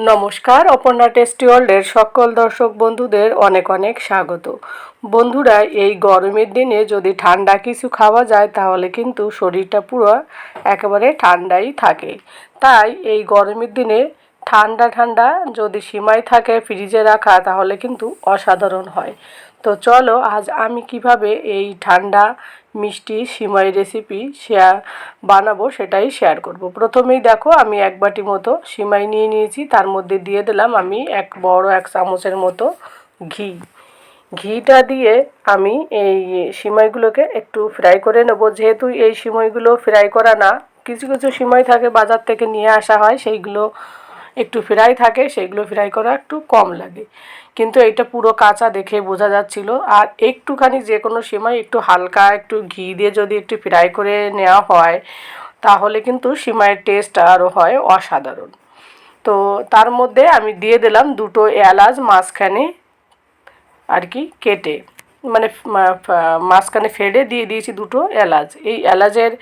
নমস্কার, অপর্ণা টেস্টি ওয়ার্ল্ডের সকল দর্শক বন্ধুদের অনেক অনেক স্বাগত। বন্ধুরা, এই গরমের দিনে যদি ঠান্ডা কিছু খাওয়া যায় তাহলে কিন্তু শরীরটা পুরো একেবারে ঠান্ডাই থাকে। তাই এই গরমের দিনে ঠান্ডা ঠান্ডা যদি সিমাই থাকে ফ্রিজে রাখা তাহলে কিন্তু অসাধারণ হয়। তো চলো আজ আমি কিভাবে এই ঠান্ডা মিষ্টি সিমাই রেসিপি বানাবো সেটাই শেয়ার করব। প্রথমেই দেখো আমি এক বাটি মতো সিমাই নিয়ে নিয়েছি, তার মধ্যে দিয়ে দিলাম আমি বড় এক চামচের মতো ঘি। ঘিটা দিয়ে আমি এই সিমাইগুলোকে একটু ফ্রাই করে নেব। যেহেতু এই সিমাইগুলো ফ্রাই করা না, কিছু কিছু সিমাই থাকে বাজার থেকে নিয়ে আসা হয়, সেইগুলো একটু ফ্রাই থাকে, সেইগুলো ফ্রাই করা একটু কম লাগে, কিন্তু এটা পুরো কাঁচা দেখে বোঝা যাচ্ছিল। আর একটুখানি যে কোনো সিমাই একটু হালকা একটু ঘি দিয়ে যদি একটু ফ্রাই করে নেওয়া হয় তাহলে কিন্তু সিমাইয়ের টেস্ট আরও হয় অসাধারণ। তো তার মধ্যে আমি দিয়ে দিলাম দুটো এলাচ মাঝখানে আর কি কেটে, মানে মাঝখানে ফেড়ে দিয়ে দিয়েছি দুটো এলাচ। এই এলাচের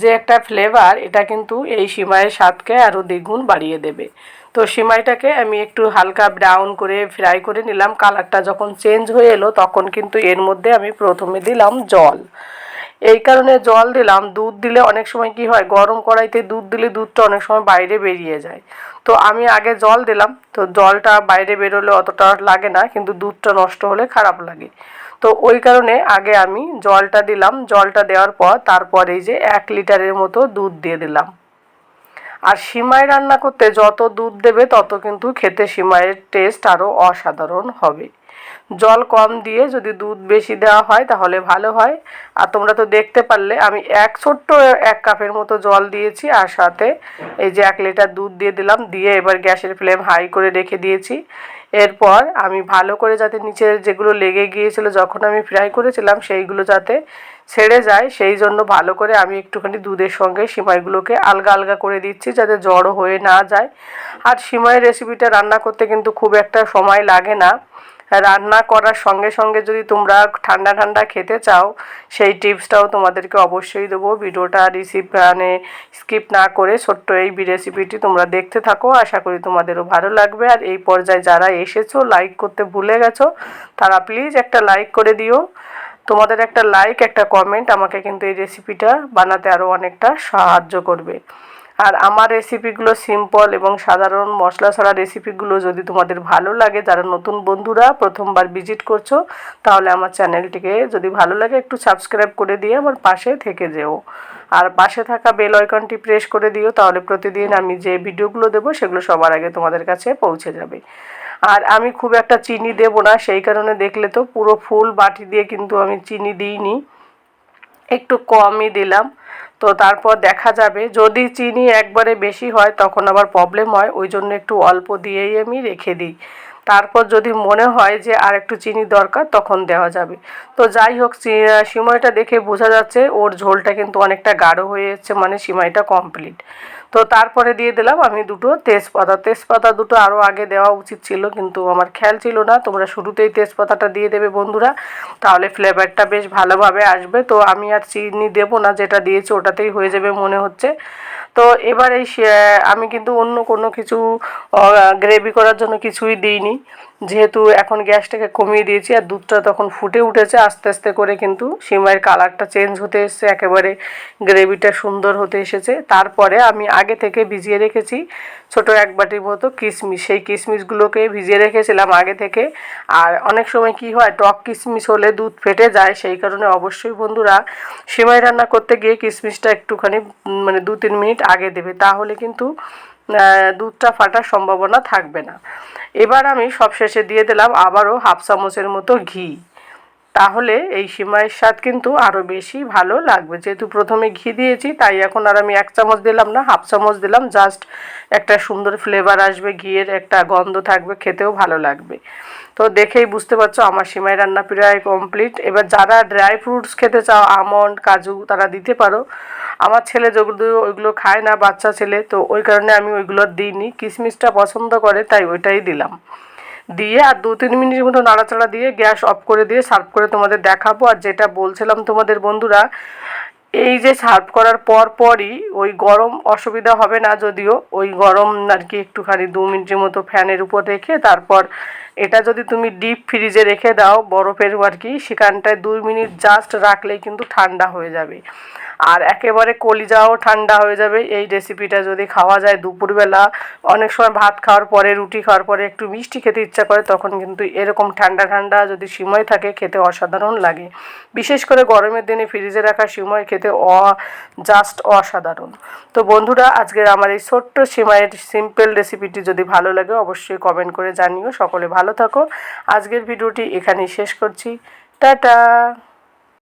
যে একটা ফ্লেভার, এটা কিন্তু এই সিমাইয়ের স্বাদকে আরও দ্বিগুণ বাড়িয়ে দেবে। তো সিমাইটাকে আমি একটু হালকা ব্রাউন করে ফ্রাই করে নিলাম। কালারটা যখন চেঞ্জ হয়ে এলো তখন কিন্তু এর মধ্যে আমি প্রথমে দিলাম জল। এই কারণে জল দিলাম, দুধ দিলে অনেক সময় কি হয়, গরম কড়াইতে দুধ দিলে দুধটা অনেক সময় বাইরে বেরিয়ে যায়। তো আমি আগে জল দিলাম, তো জলটা বাইরে বেরোলে অতটা লাগে না, কিন্তু দুধটা নষ্ট হলে খারাপ লাগে। তো ওই কারণে আগে আমি জলটা দিলাম। জলটা দেওয়ার পর তারপর এই যে 1 লিটারের মতো দুধ দিয়ে দিলাম। আর সিমাই রান্না করতে যত দুধ দেবে তত কিন্তু খেতে সিমাইয়ের টেস্ট আরও অসাধারণ হবে। জল কম দিয়ে যদি দুধ বেশি দেওয়া হয় তাহলে ভালো হয়। আর তোমরা তো দেখতে পারলে আমি ছোট্ট 1 কাপের মতো জল দিয়েছি, আর সাথে এই যে 1 লিটার দুধ দিয়ে দিলাম। দিয়ে এবার গ্যাসের ফ্লেম হাই করে রেখে দিয়েছি। এরপর আমি ভালো করে যাতে নিচে যেগুলো লেগে গিয়েছিল যখন আমি ফ্রাই করেছিলাম সেইগুলো যাতে ছেড়ে যায়, সেই জন্য ভালো করে আমি একটুখানি দুধের সঙ্গে সিমাইগুলোকে আলগা আলগা করে দিচ্ছি যাতে জড়ো হয়ে না যায়। আর সিমাইয়ের রেসিপিটা রান্না করতে কিন্তু খুব একটা সময় লাগে না। রান্না করার সঙ্গে সঙ্গে যদি তোমরা ঠান্ডা ঠান্ডা খেতে চাও সেই টিপসটাও তোমাদেরকে অবশ্যই দেবো। ভিডিওটা স্কিপ না করে ছোট্ট এই রেসিপিটি তোমরা দেখতে থাকো, আশা করি তোমাদেরও ভালো লাগবে। আর এই পর্যায়ে যারা এসেছো লাইক করতে ভুলে গেছো তারা প্লিজ একটা লাইক করে দিও। তোমাদের একটা লাইক একটা কমেন্ট আমাকে কিন্তু এই রেসিপিটা বানাতে আরও অনেকটা সাহায্য করবে। আর আমার রেসিপিগুলো সিম্পল এবং সাধারণ মশলা ছাড়া রেসিপিগুলো যদি তোমাদের ভালো লাগে, যারা নতুন বন্ধুরা প্রথমবার ভিজিট করছো, তাহলে আমার চ্যানেলটিকে যদি ভালো লাগে একটু সাবস্ক্রাইব করে দিয়ে আমার পাশে থেকে যেও। আর পাশে থাকা বেল আইকনটি প্রেস করে দিও, তাহলে প্রতিদিন আমি যে ভিডিওগুলো দেবো সেগুলো সবার আগে তোমাদের কাছে পৌঁছে যাবে। আর আমি খুব একটা চিনি দেব না, সেই কারণে দেখলে তো পুরো ফুল বাটি দিয়ে কিন্তু আমি চিনি দিইনি, একটু কমই দিলাম। তো তারপর দেখা যাবে যদি চিনি একবারে বেশি হয় তখন আবার প্রবলেম হয়, ওই জন্য একটু অল্প দিয়েই আমি রেখে দিই। তারপর যদি মনে হয় যে আর একটু চিনি দরকার তখন দেওয়া যাবে। তো যাই হোক, সিমাইটা দেখে বোঝা যাচ্ছে ওর ঝোলটা কিন্তু অনেকটা গাঢ় হয়ে যাচ্ছে, মানে সিমাইটা কমপ্লিট। তো তারপরে দিয়ে দিলাম আমি দুটো তেজপাতা। তেজপাতা দুটো আরও আগে দেওয়া উচিত ছিল, কিন্তু আমার খেয়াল ছিল না। তোমরা শুরুতেই তেজপাতাটা দিয়ে দেবে বন্ধুরা, তাহলে ফ্লেভারটা বেশ ভালোভাবে আসবে। তো আমি আর চিনি দেবো না, যেটা দিয়েছি ওটাতেই হয়ে যাবে মনে হচ্ছে। তো এবার আমি কিন্তু অন্য কোনো কিছু গ্রেভি করার জন্য কিছুই দিইনি, যেহেতু এখন গ্যাসটাকে কমিয়ে দিয়েছি। আর দুধটা তখন ফুটে উঠেছে আস্তে আস্তে করে, কিন্তু সিমাইয়ের কালারটা চেঞ্জ হতে এসেছে, একেবারে গ্রেভিটা সুন্দর হতে এসেছে। তারপরে আমি আগে থেকে ভিজিয়ে রেখেছি ছোট 1 বাটির মতো কিশমিশ। সেই কিশমিশগুলোকে ভিজিয়ে রেখেছিলাম আগে থেকে। আর অনেক সময় কি হয়, টক কিশমিশ হলে দুধ ফেটে যায়, সেই কারণে অবশ্যই বন্ধুরা সিমাই রান্না করতে গিয়ে কিশমিশটা একটুখানি মানে 2-3 মিনিট আগে দেবে, তাহলে কিন্তু দুধটা ফাটার সম্ভাবনা থাকবে না। এবার আমি সবশেষে দিয়ে দিলাম আবারও 1/2 চামচের মতো ঘি। তাহলে এই সিমাইয়ের স্বাদ কিন্তু আরও বেশি ভালো লাগবে। যেহেতু প্রথমে ঘি দিয়েছি তাই এখন আর আমি 1 চামচ দিলাম না, 1/2 চামচ দিলাম। জাস্ট একটা সুন্দর ফ্লেভার আসবে, ঘিয়ের একটা গন্ধ থাকবে, খেতেও ভালো লাগবে। তো দেখেই বুঝতে পারছো আমার সিমাই রান্না প্রায় কমপ্লিট। এবার যারা ড্রাই ফ্রুটস খেতে চাও, আমন্ড কাজু, তারা দিতে পারো। আমার ছেলে যেগুলো ওইগুলো খায় না, বাচ্চা ছেলে, তো ওই কারণে আমি ওইগুলো দিইনি। কিশমিশটা পছন্দ করে তাই ওইটাই দিলাম। দিয়ে আর 2-3 মিনিটের মতো নাড়াচাড়া দিয়ে গ্যাস অফ করে দিয়ে সার্ভ করে তোমাদের দেখাবো। আর যেটা বলছিলাম তোমাদের বন্ধুরা, এই যে সার্ভ করার পরই ওই গরম অসুবিধা হবে না, যদিও ওই গরম আর কি একটুখানি 2 মিনিটের মতো ফ্যানের উপর রেখে তারপর এটা যদি তুমি ডিপ ফ্রিজে রেখে দাও বরফের আর কি, সেখানটায় 2 মিনিট জাস্ট রাখলেই কিন্তু ঠান্ডা হয়ে যাবে। আর একেবারে কলিজাও ঠান্ডা হয়ে যাবে। এই রেসিপিটা যদি খাওয়া যায় দুপুরবেলা, অনেক সময় ভাত খাওয়ার পরে, রুটি খাওয়ার পরে একটু মিষ্টি খেতে ইচ্ছা করে, তখন কিন্তু এরকম ঠান্ডা ঠান্ডা যদি সিমই থাকে খেতে অসাধারণ লাগে। বিশেষ করে গরমের দিনে ফ্রিজে রাখা সিমই খেতে জাস্ট অসাধারণ। তো বন্ধুরা, আজকের আমার এই ছোট্ট সিমাইয়ের সিম্পল রেসিপিটি যদি ভালো লাগে অবশ্যই কমেন্ট করে জানিও। সকলে ভালো থাকো। আজকের ভিডিওটি এখানেই শেষ করছি। টাটা।